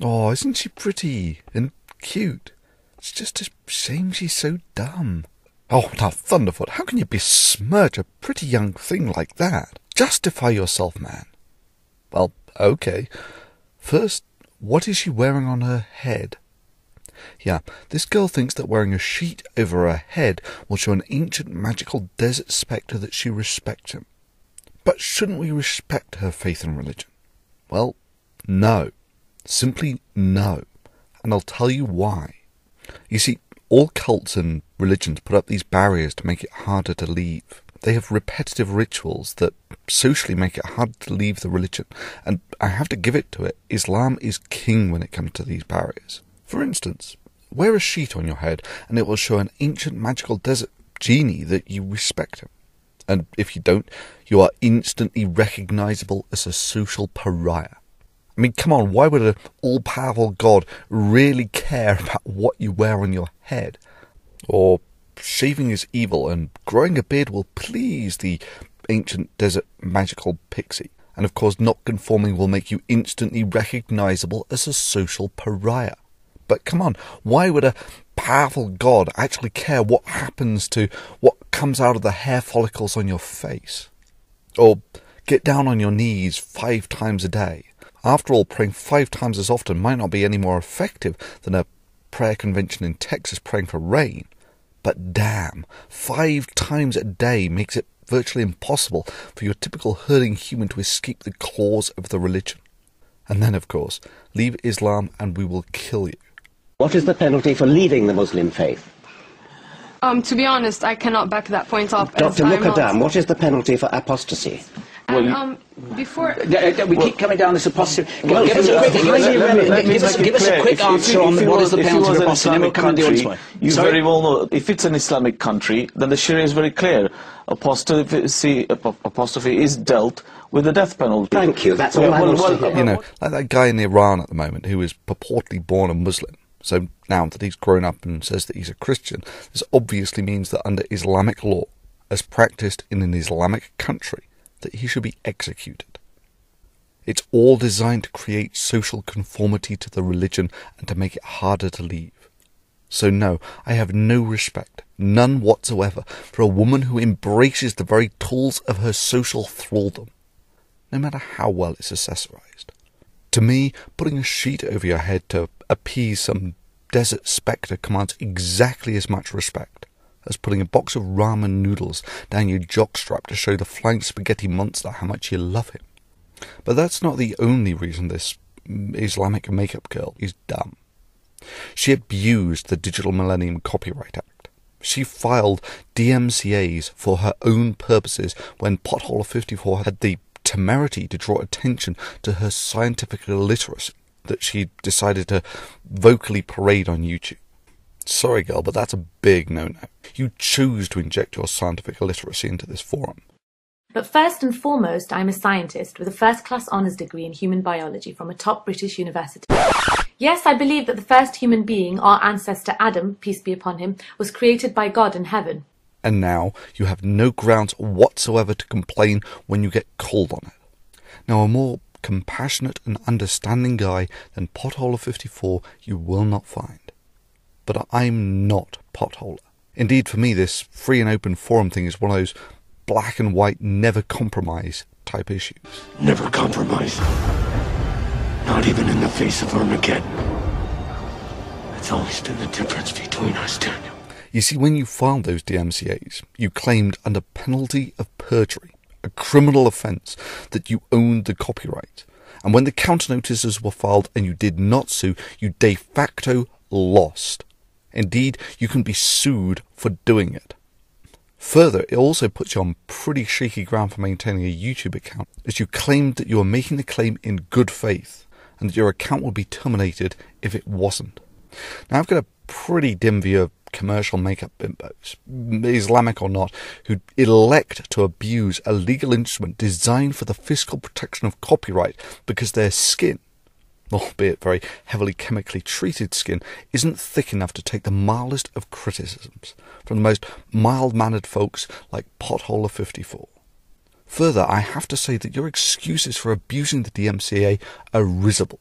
Oh, isn't she pretty and cute? It's just a shame she's so dumb. Oh, now, Thunderfoot, how can you besmirch a pretty young thing like that? Justify yourself, man. Well, okay. First, what is she wearing on her head? Yeah, this girl thinks that wearing a sheet over her head will show an ancient magical desert spectre that she respects him. But shouldn't we respect her faith and religion? Well, no. Simply no. And I'll tell you why. You see, all cults and religions put up these barriers to make it harder to leave. They have repetitive rituals that socially make it hard to leave the religion. And I have to give it to it, Islam is king when it comes to these barriers. For instance, wear a sheet on your head and it will show an ancient magical desert genie that you respect him. And if you don't, you are instantly recognisable as a social pariah. I mean, come on, why would an all-powerful God really care about what you wear on your head? Or shaving is evil and growing a beard will please the ancient desert magical pixie. And of course, not conforming will make you instantly recognisable as a social pariah. But come on, why would a powerful God actually care what happens to what comes out of the hair follicles on your face? Or get down on your knees 5 times a day. After all, praying 5 times as often might not be any more effective than a prayer convention in Texas praying for rain. But damn, 5 times a day makes it virtually impossible for your typical herding human to escape the claws of the religion. And then, of course, leave Islam and we will kill you. What is the penalty for leaving the Muslim faith? To be honest, I cannot back that point up. Dr. Muqaddam, what is the penalty for apostasy? And, before... We keep coming down this apostasy. Give us a quick answer on what is the penalty for apostasy, and then we'll come to the audience point. You very well know, if it's an Islamic country, then the Sharia is very clear. Apostasy is dealt with the death penalty. Thank you, that's all I want to hear. You know, like that guy in Iran at the moment who is purportedly born a Muslim. So now that he's grown up and says that he's a Christian, this obviously means that under Islamic law, as practiced in an Islamic country, that he should be executed. It's all designed to create social conformity to the religion and to make it harder to leave. So no, I have no respect, none whatsoever, for a woman who embraces the very tools of her social thraldom, no matter how well it's accessorized. To me, putting a sheet over your head to appease some desert spectre commands exactly as much respect as putting a box of ramen noodles down your jockstrap to show the flying spaghetti monster how much you love him. But that's not the only reason this Islamic makeup girl is dumb. She abused the Digital Millennium Copyright Act. She filed DMCAs for her own purposes when Potholer 54 had the temerity to draw attention to her scientific illiteracy that she decided to vocally parade on YouTube. Sorry, girl, but that's a big no-no. You choose to inject your scientific illiteracy into this forum. But first and foremost, I'm a scientist with a first-class honours degree in human biology from a top British university. Yes, I believe that the first human being, our ancestor Adam, peace be upon him, was created by God in heaven. And now you have no grounds whatsoever to complain when you get called on it. Now, a more compassionate and understanding guy than Potholer 54 you will not find. But I'm not Potholer. Indeed, for me, this free and open forum thing is one of those black and white, never compromise type issues. Never compromise. Not even in the face of Armageddon. That's always been the difference between us, Daniel. You see, when you filed those DMCAs, you claimed under penalty of perjury, a criminal offence, that you owned the copyright. And when the counter notices were filed and you did not sue, you de facto lost. Indeed, you can be sued for doing it. Further, it also puts you on pretty shaky ground for maintaining a YouTube account, as you claimed that you were making the claim in good faith, and that your account would be terminated if it wasn't. Now, I've got a pretty dim view of commercial makeup bimbos, Islamic or not, who elect to abuse a legal instrument designed for the fiscal protection of copyright because their skin, albeit very heavily chemically treated skin, isn't thick enough to take the mildest of criticisms from the most mild-mannered folks like Potholer 54. Further, I have to say that your excuses for abusing the DMCA are risible.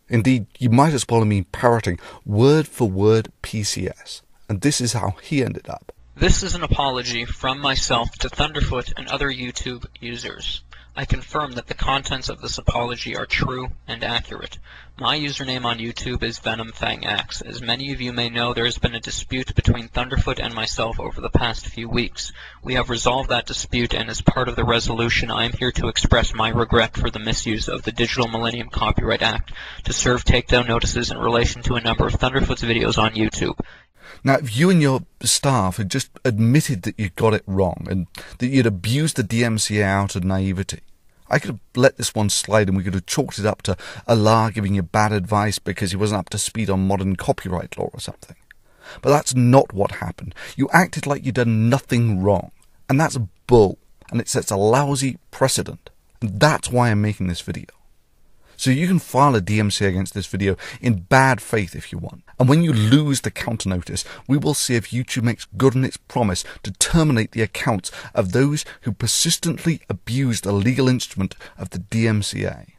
Indeed, you might as well have been parroting word for word PCS. And this is how he ended up. This is an apology from myself to Thunderfoot and other YouTube users. I confirm that the contents of this apology are true and accurate. My username on YouTube is VenomFangX. As many of you may know, there has been a dispute between Thunderfoot and myself over the past few weeks. We have resolved that dispute, and as part of the resolution, I am here to express my regret for the misuse of the Digital Millennium Copyright Act to serve takedown notices in relation to a number of Thunderfoot's videos on YouTube. Now, if you and your staff had just admitted that you got it wrong and that you'd abused the DMCA out of naivety, I could have let this one slide and we could have chalked it up to Allah giving you bad advice because he wasn't up to speed on modern copyright law or something. But that's not what happened. You acted like you'd done nothing wrong. And that's bull. And it sets a lousy precedent. And that's why I'm making this video. So you can file a DMCA against this video in bad faith if you want. And when you lose the counter notice, we will see if YouTube makes good on its promise to terminate the accounts of those who persistently abused a legal instrument of the DMCA.